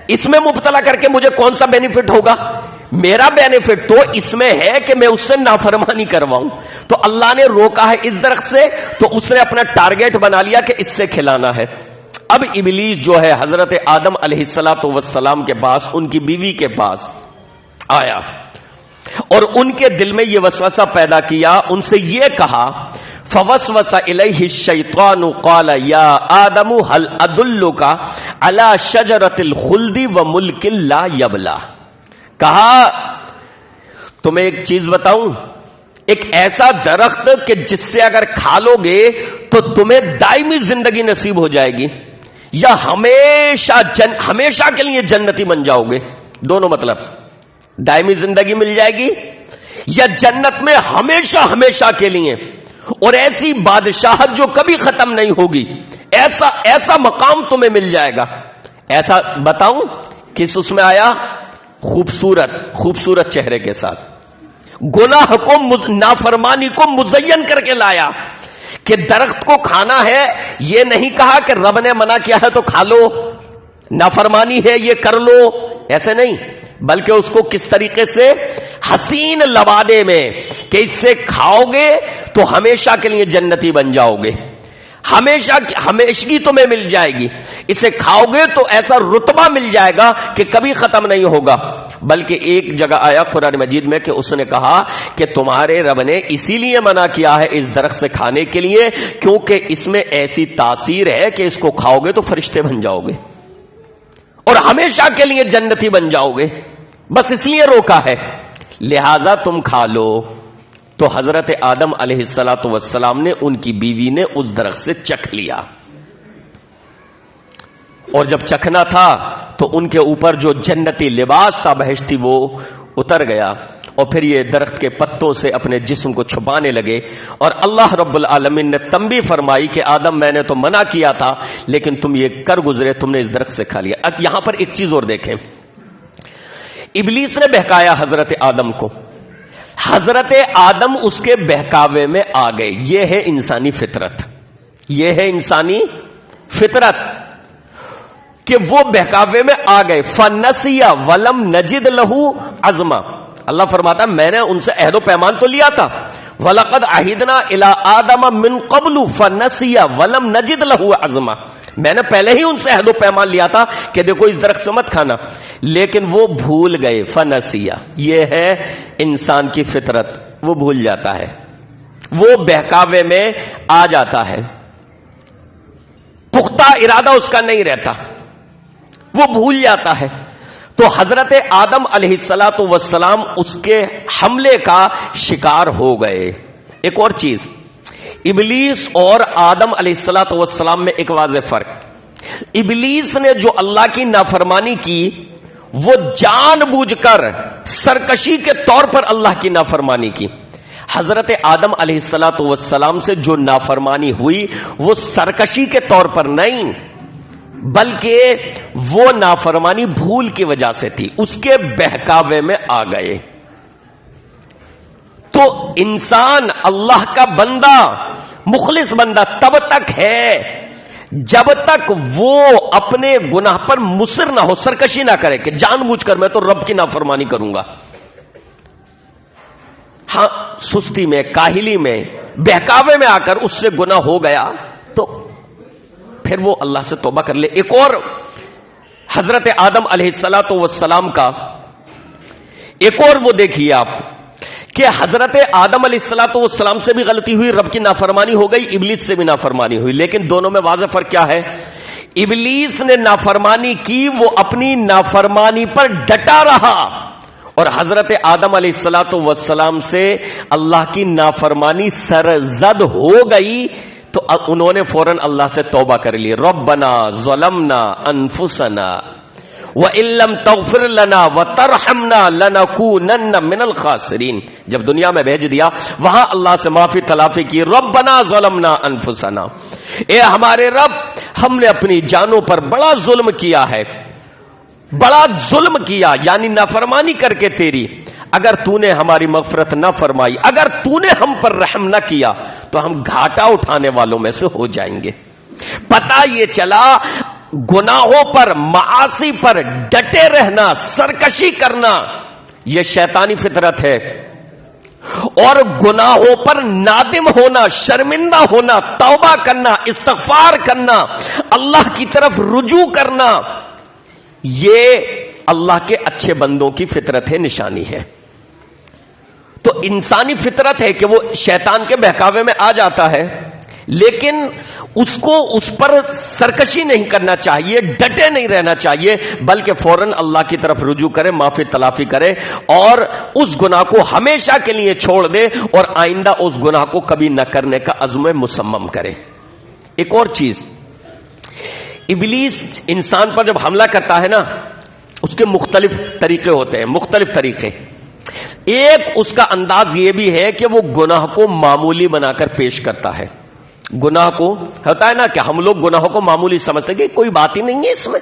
اس میں مبتلا کر کے مجھے کون سا بینیفٹ ہوگا؟ میرا بینیفٹ تو اس میں ہے کہ میں اس سے نافرمانی کرواؤں. تو اللہ نے روکا ہے اس درخت سے, تو اس نے اپنا ٹارگیٹ بنا لیا کہ اس سے کھلانا ہے. اب ابلیس جو ہے حضرت آدم علیہ السلام کے پاس, ان کی بیوی کے پاس آیا اور ان کے دل میں یہ وسوسہ پیدا کیا, ان سے یہ کہا فوسوس الیہ الشیطان قال یا آدم هل ادلک علی شجرۃ الخلد وملک لا یبلی. کہا تمہیں ایک چیز بتاؤں, ایک ایسا درخت کہ جس سے اگر کھا لو گے تو تمہیں دائمی زندگی نصیب ہو جائے گی, یا ہمیشہ کے لیے جنتی بن جاؤ گے. دونوں مطلب, دائمی زندگی مل جائے گی یا جنت میں ہمیشہ کے لیے, اور ایسی بادشاہت جو کبھی ختم نہیں ہوگی, ایسا مقام تمہیں مل جائے گا. ایسا بتاؤں کس اس میں آیا؟ خوبصورت چہرے کے ساتھ, گناہ کو, نافرمانی کو مزین کر کے لایا کہ درخت کو کھانا ہے. یہ نہیں کہا کہ رب نے منع کیا ہے تو کھا لو, نافرمانی ہے یہ کر لو, ایسے نہیں, بلکہ اس کو کس طریقے سے, حسین لبادے میں, کہ اس سے کھاؤ گے تو ہمیشہ کے لیے جنتی بن جاؤ گے, ہمیشگی تمہیں مل جائے گی, اسے کھاؤ گے تو ایسا رتبہ مل جائے گا کہ کبھی ختم نہیں ہوگا. بلکہ ایک جگہ آیا قرآن مجید میں کہ اس نے کہا کہ تمہارے رب نے اسی لیے منع کیا ہے اس درخت سے کھانے کے لیے کیونکہ اس میں ایسی تاثیر ہے کہ اس کو کھاؤ گے تو فرشتے بن جاؤ گے اور ہمیشہ کے لیے جنتی بن جاؤ گے, بس اس لیے روکا ہے, لہذا تم کھا لو. تو حضرت آدم علیہ السلام نے, ان کی بیوی نے اس درخت سے چکھ لیا, اور جب چکھنا تھا تو ان کے اوپر جو جنتی لباس تھا بہشتی وہ اتر گیا, اور پھر یہ درخت کے پتوں سے اپنے جسم کو چھپانے لگے. اور اللہ رب العالمین نے تنبیہ فرمائی کہ آدم میں نے تو منع کیا تھا لیکن تم یہ کر گزرے, تم نے اس درخت سے کھا لیا. اب یہاں پر ایک چیز اور دیکھیں, ابلیس نے بہکایا حضرت آدم کو، حضرت آدم اس کے بہکاوے میں آ گئے. یہ ہے انسانی فطرت، یہ ہے انسانی فطرت کہ وہ بہکاوے میں آ گئے. فنسیا ولم نجد لہو عزما. اللہ فرماتا میں نے ان سے عہد و پیمان تو لیا تھا، وَلَقَدْ عَهِدْنَا إِلَىٰ آدَمَ مِن قَبْلُ فَنَسِيَ وَلَمْ نَجِدْ لَهُ عَزْمًا. میں نے پہلے ہی ان سے عہد و پیمان لیا تھا کہ دیکھو اس درخت سے مت کھانا، لیکن وہ بھول گئے. فَنَسِيَ، یہ ہے انسان کی فطرت، وہ بھول جاتا ہے، وہ بہکاوے میں آ جاتا ہے، پختہ ارادہ اس کا نہیں رہتا، وہ بھول جاتا ہے. تو حضرت آدم علیہ الصلوۃ والسلام اس کے حملے کا شکار ہو گئے. ایک اور چیز، ابلیس اور آدم علیہ الصلوۃ والسلام میں ایک واضح فرق. ابلیس نے جو اللہ کی نافرمانی کی وہ جان بوجھ کر سرکشی کے طور پر اللہ کی نافرمانی کی. حضرت آدم علیہ الصلوۃ والسلام سے جو نافرمانی ہوئی وہ سرکشی کے طور پر نہیں، بلکہ وہ نافرمانی بھول کی وجہ سے تھی، اس کے بہکاوے میں آ گئے. تو انسان اللہ کا بندہ، مخلص بندہ تب تک ہے جب تک وہ اپنے گناہ پر مصر نہ ہو، سرکشی نہ کرے کہ جان بوجھ کر میں تو رب کی نافرمانی کروں گا. ہاں، سستی میں، کاہلی میں، بہکاوے میں آ کر اس سے گناہ ہو گیا تو پھر وہ اللہ سے توبہ کر لے. ایک اور حضرت آدم علیہ الصلوۃ والسلام کا ایک اور وہ دیکھیے آپ کہ حضرت آدم علیہ الصلوۃ والسلام سے بھی غلطی ہوئی، رب کی نافرمانی ہو گئی، ابلیس سے بھی نافرمانی ہوئی، لیکن دونوں میں واضح فرق کیا ہے؟ ابلیس نے نافرمانی کی، وہ اپنی نافرمانی پر ڈٹا رہا، اور حضرت آدم علیہ الصلوۃ والسلام سے اللہ کی نافرمانی سرزد ہو گئی تو انہوں نے فوراً اللہ سے توبہ کر لی. ربنا ظلمنا انفسنا وَإِن لَّمْ تَغْفِرْ لَنَا وَتَرْحَمْنَا لَنَكُونَنَّ مِنَ الْخَاسِرِينَ. جب دنیا میں بھیج دیا وہاں اللہ سے معافی تلافی کی. ربنا ظلمنا انفسنا، اے ہمارے رب ہم نے اپنی جانوں پر بڑا ظلم کیا ہے، بڑا ظلم کیا، یعنی نافرمانی کر کے تیری. اگر تو نے ہماری مغفرت نہ فرمائی، اگر تو نے ہم پر رحم نہ کیا تو ہم گھاٹا اٹھانے والوں میں سے ہو جائیں گے. پتہ یہ چلا گناہوں پر، معاصی پر ڈٹے رہنا، سرکشی کرنا یہ شیطانی فطرت ہے، اور گناہوں پر نادم ہونا، شرمندہ ہونا، توبہ کرنا، استغفار کرنا، اللہ کی طرف رجوع کرنا، یہ اللہ کے اچھے بندوں کی فطرت ہے، نشانی ہے. تو انسانی فطرت ہے کہ وہ شیطان کے بہکاوے میں آ جاتا ہے، لیکن اس کو اس پر سرکشی نہیں کرنا چاہیے، ڈٹے نہیں رہنا چاہیے، بلکہ فوراً اللہ کی طرف رجوع کرے، معافی تلافی کرے، اور اس گناہ کو ہمیشہ کے لیے چھوڑ دے اور آئندہ اس گناہ کو کبھی نہ کرنے کا عزم مصمم کرے. ایک اور چیز، ابلیس انسان پر جب حملہ کرتا ہے نا، اس کے مختلف طریقے ہوتے ہیں، مختلف طریقے. ایک اس کا انداز یہ بھی ہے کہ وہ گناہ کو معمولی بنا کر پیش کرتا ہے. گناہ کو ہوتا ہے نا کہ ہم لوگ گناہوں کو معمولی سمجھتے ہیں کہ کوئی بات ہی نہیں ہے اس میں.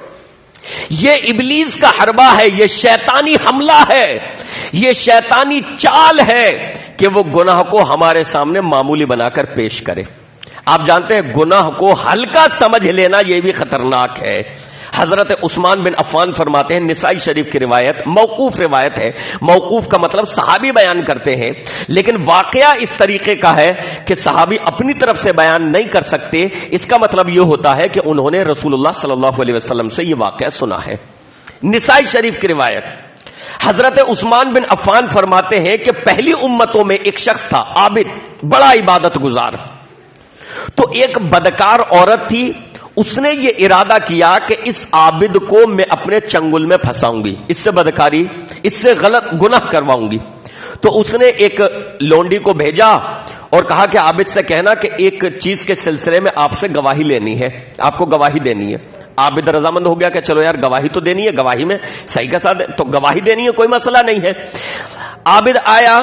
یہ ابلیس کا حربہ ہے، یہ شیطانی حملہ ہے، یہ شیطانی چال ہے کہ وہ گناہ کو ہمارے سامنے معمولی بنا کر پیش کرے. آپ جانتے ہیں گناہ کو ہلکا سمجھ لینا یہ بھی خطرناک ہے. حضرت عثمان بن عفان فرماتے ہیں، نسائی شریف کی روایت، موقوف روایت ہے، موقوف کا مطلب صحابی بیان کرتے ہیں، لیکن واقعہ اس طریقے کا ہے کہ صحابی اپنی طرف سے بیان نہیں کر سکتے. اس کا مطلب یہ ہوتا ہے کہ انہوں نے رسول اللہ صلی اللہ علیہ وسلم سے یہ واقعہ سنا ہے. نسائی شریف کی روایت، حضرت عثمان بن عفان فرماتے ہیں کہ پہلی امتوں میں ایک شخص تھا، عابد، بڑا عبادت گزار. تو ایک بدکار عورت تھی، اس نے یہ ارادہ کیا کہ اس عابد کو میں اپنے چنگل میں پھنساؤں گی، اس سے بدکاری، اس سے غلط گناہ کرواؤں گی. تو اس نے ایک لونڈی کو بھیجا اور کہا کہ عابد سے کہنا کہ ایک چیز کے سلسلے میں آپ سے گواہی لینی ہے، آپ کو گواہی دینی ہے. عابد رضامند ہو گیا کہ چلو یار گواہی تو دینی ہے، گواہی میں صحیح کا ساتھ تو گواہی دینی ہے، کوئی مسئلہ نہیں ہے. عابد آیا،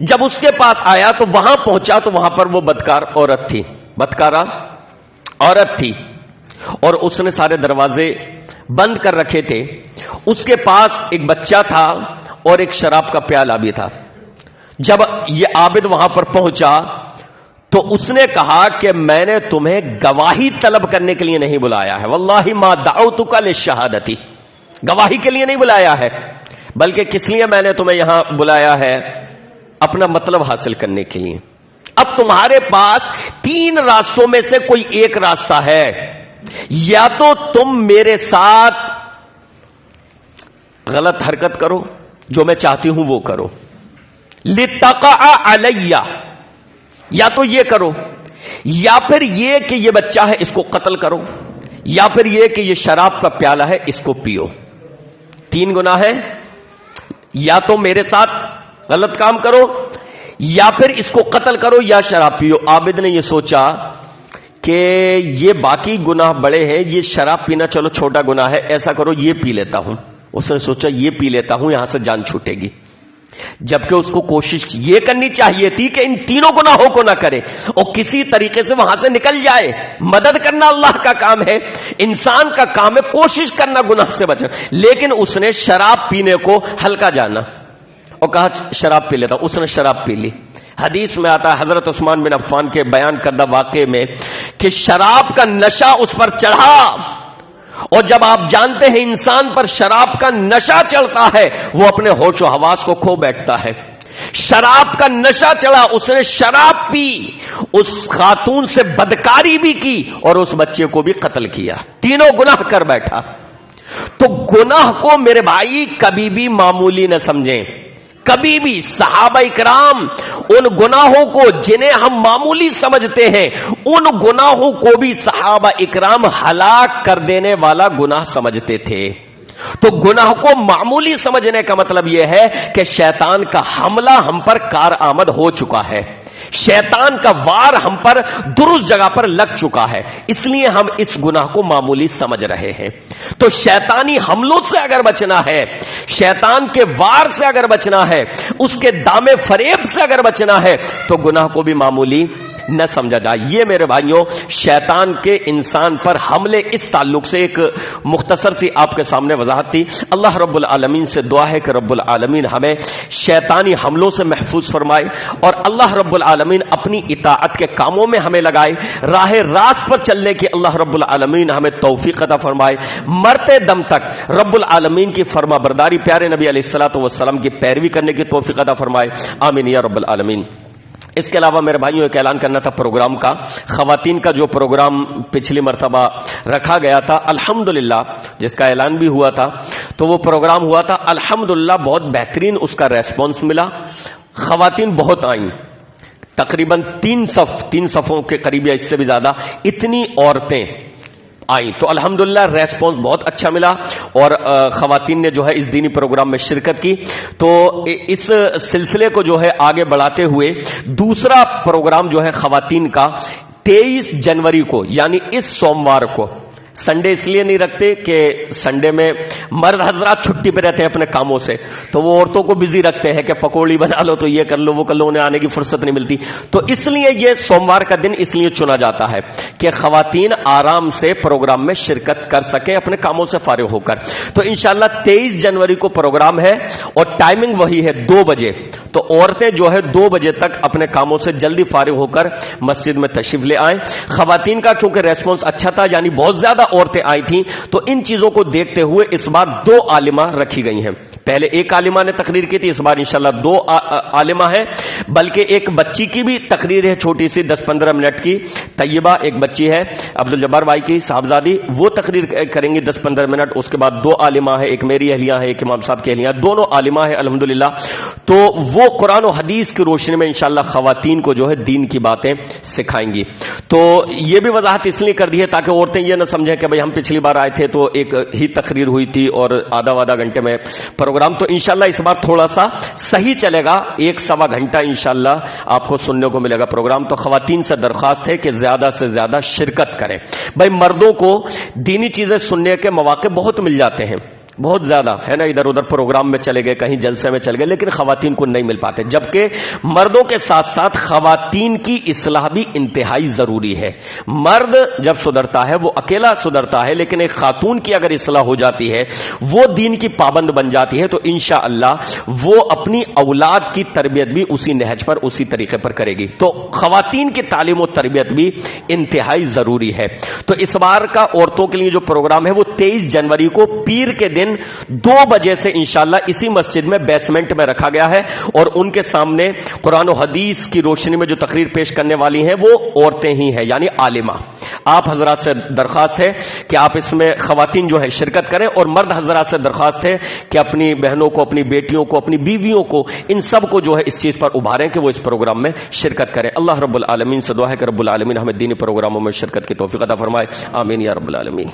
جب اس کے پاس آیا تو وہاں پہنچا تو وہاں پر وہ بدکار عورت تھی، بدکارہ عورت تھی. اور اس نے سارے دروازے بند کر رکھے تھے. اس کے پاس ایک بچہ تھا اور ایک شراب کا پیالہ بھی تھا. جب یہ عابد وہاں پر پہنچا تو اس نے کہا کہ میں نے تمہیں گواہی طلب کرنے کے لیے نہیں بلایا ہے, واللہ ما دعوتک للشہادتی, گواہی کے لیے نہیں بلایا ہے, بلکہ کس لیے میں نے تمہیں یہاں بلایا ہے, اپنا مطلب حاصل کرنے کے لیے. اب تمہارے پاس 3 راستوں میں سے کوئی ایک راستہ ہے, یا تو تم میرے ساتھ غلط حرکت کرو, جو میں چاہتی ہوں وہ کرو, لتقع علی, یا تو یہ کرو, یا پھر یہ کہ یہ بچہ ہے اس کو قتل کرو, یا پھر یہ کہ یہ شراب کا پیالہ ہے اس کو پیو. 3 گناہ ہے, یا تو میرے ساتھ غلط کام کرو, یا پھر اس کو قتل کرو, یا شراب پیو. عابد نے یہ سوچا کہ یہ باقی گناہ بڑے ہیں, یہ شراب پینا چلو چھوٹا گناہ ہے, ایسا کرو یہ پی لیتا ہوں. اس نے سوچا یہ پی لیتا ہوں, یہاں سے جان چھوٹے گی. جبکہ اس کو کوشش یہ کرنی چاہیے تھی کہ ان تینوں گناہوں کو نہ کرے اور کسی طریقے سے وہاں سے نکل جائے. مدد کرنا اللہ کا کام ہے, انسان کا کام ہے کوشش کرنا گناہ سے بچنا. لیکن اس نے شراب پینے کو ہلکا جانا اور کہا شراب پی لیتا ہوں. اس نے شراب پی لی. حدیث میں آتا ہے حضرت عثمان بن عفان کے بیان کردہ واقعے میں کہ شراب کا نشہ اس پر چڑھا, اور جب آپ جانتے ہیں انسان پر شراب کا نشہ چڑھتا ہے وہ اپنے ہوش و حواس کو کھو بیٹھتا ہے. شراب کا نشہ چڑھا, اس نے شراب پی, اس خاتون سے بدکاری بھی کی اور اس بچے کو بھی قتل کیا. تینوں گناہ کر بیٹھا. تو گناہ کو میرے بھائی کبھی بھی معمولی نہ سمجھیں, کبھی بھی. صحابہ اکرام ان گناہوں کو جنہیں ہم معمولی سمجھتے ہیں, ان گناہوں کو بھی صحابہ اکرام ہلاک کر دینے والا گناہ سمجھتے تھے. تو گناہ کو معمولی سمجھنے کا مطلب یہ ہے کہ شیطان کا حملہ ہم پر کارآمد ہو چکا ہے, شیطان کا وار ہم پر درست جگہ پر لگ چکا ہے, اس لیے ہم اس گناہ کو معمولی سمجھ رہے ہیں. تو شیطانی حملوں سے اگر بچنا ہے, شیطان کے وار سے اگر بچنا ہے, اس کے دام فریب سے اگر بچنا ہے, تو گناہ کو بھی معمولی نہ سمجھا جائے. یہ میرے بھائیوں شیطان کے انسان پر حملے اس تعلق سے ایک مختصر سی آپ کے سامنے وضاحت تھی. اللہ رب العالمین سے دعا ہے کہ رب العالمین ہمیں شیطانی حملوں سے محفوظ فرمائے, اور اللہ رب العالمین اپنی اطاعت کے کاموں میں ہمیں لگائے, راہ راست پر چلنے کی اللہ رب العالمین ہمیں توفیق عطا فرمائے. مرتے دم تک رب العالمین کی فرما برداری, پیارے نبی علیہ الصلوۃ والسلام کی پیروی کرنے کی توفیق عطا فرمائے. آمین یا رب العالمین. اس کے علاوہ میرے بھائیوں ایک اعلان کرنا تھا پروگرام کا. خواتین کا جو پروگرام پچھلی مرتبہ رکھا گیا تھا الحمدللہ, جس کا اعلان بھی ہوا تھا, تو وہ پروگرام ہوا تھا الحمدللہ, بہت بہترین اس کا ریسپانس ملا. خواتین بہت آئیں, تقریباً 3 صفوں کے قریب یا اس سے بھی زیادہ اتنی عورتیں آئیں. تو الحمدللہ ریسپانس بہت اچھا ملا, اور خواتین نے جو ہے اس دینی پروگرام میں شرکت کی. تو اس سلسلے کو جو ہے آگے بڑھاتے ہوئے دوسرا پروگرام جو ہے خواتین کا 23 جنوری کو, یعنی اس سوموار کو, سنڈے اس لیے نہیں رکھتے کہ سنڈے میں مرد حضرات چھٹی پہ رہتے ہیں اپنے کاموں سے, تو وہ عورتوں کو بزی رکھتے ہیں کہ پکوڑی بنا لو تو یہ کر لو وہ کر لو, انہیں آنے کی فرصت نہیں ملتی. تو اس لیے یہ سوموار کا دن اس لیے چنا جاتا ہے کہ خواتین آرام سے پروگرام میں شرکت کر سکیں اپنے کاموں سے فارغ ہو کر. تو انشاءاللہ 23 جنوری کو پروگرام ہے, اور ٹائمنگ وہی ہے 2 بجے. تو عورتیں جو ہے 2 بجے تک اپنے کاموں سے جلدی فارغ ہو کر مسجد میں تشریف لے آئیں. خواتین کا کیونکہ ریسپانس اچھا تھا, یعنی بہت زیادہ عورتیں آئی تھیں, تو ان چیزوں کو دیکھتے ہوئے اس بار 2 عالمہ رکھی گئی ہیں. پہلے ایک عالمہ نے تقریر کی تھی, اس بار انشاءاللہ 2 عالمہ ہیں. بلکہ ایک بچی کی بھی تقریر ہے چھوٹی سی 10-15 منٹ کی. طیبہ ایک بچی ہے عبدالجبار بھائی کی صاحبزادی, وہ تقریر کریں گی 10-15 منٹ. اس کے بعد 2 عالمہ ہیں, ایک میری اہلیہ ہے, ایک امام صاحب کی اہلیہ, دونوں عالمہ ہیں الحمدللہ. تو وہ قرآن و حدیث کی روشنی میں انشاءاللہ خواتین کو جو ہے دین کی باتیں سکھائیں گی. تو یہ بھی وضاحت اس لیے کر دی ہے تاکہ عورتیں یہ نہ سمجھیں کہ بھئی ہم پچھلی بار آئے تھے تو ایک ہی تقریر ہوئی تھی اور آدھا گھنٹے میں پروگرام. تو انشاءاللہ اس بار تھوڑا سا صحیح چلے گا, 1-1.25 گھنٹہ انشاءاللہ آپ کو سننے کو ملے گا پروگرام. تو خواتین سے درخواست ہے کہ زیادہ سے زیادہ شرکت کریں. بھئی مردوں کو دینی چیزیں سننے کے مواقع بہت مل جاتے ہیں, بہت زیادہ ہے نا، ادھر ادھر پروگرام میں چلے گئے، کہیں جلسے میں چل گئے، لیکن خواتین کو نہیں مل پاتے، جبکہ مردوں کے ساتھ ساتھ خواتین کی اصلاح بھی انتہائی ضروری ہے۔ مرد جب سدھرتا ہے وہ اکیلا سدھرتا ہے، لیکن ایک خاتون کی اگر اصلاح ہو جاتی ہے، وہ دین کی پابند بن جاتی ہے، تو انشاءاللہ وہ اپنی اولاد کی تربیت بھی اسی نہج پر، اسی طریقے پر کرے گی۔ تو خواتین کی تعلیم و تربیت بھی انتہائی ضروری ہے۔ تو اس بار کا عورتوں کے لیے جو پروگرام ہے وہ 23 جنوری کو پیر کے دن 2 بجے سے انشاءاللہ اسی مسجد میں بیسمنٹ میں رکھا گیا ہے، اور ان کے سامنے قرآن و حدیث کی روشنی میں جو تقریر پیش کرنے والی ہیں وہ عورتیں ہی ہیں، یعنی عالمہ۔ آپ حضرات سے درخواست ہے کہ آپ اس میں خواتین جو ہے شرکت کریں، اور مرد حضرات سے درخواست ہے کہ اپنی بہنوں کو، اپنی بیٹیوں کو، اپنی بیویوں کو، ان سب کو جو ہے اس چیز پر ابھاریں کہ وہ اس پروگرام میں شرکت کریں۔ اللہ رب العالمین سے دعا ہے کہ رب العالمین ہمیں دینی پروگراموں میں شرکت کی توفیق عطا فرمائے، آمین یا رب العالمین۔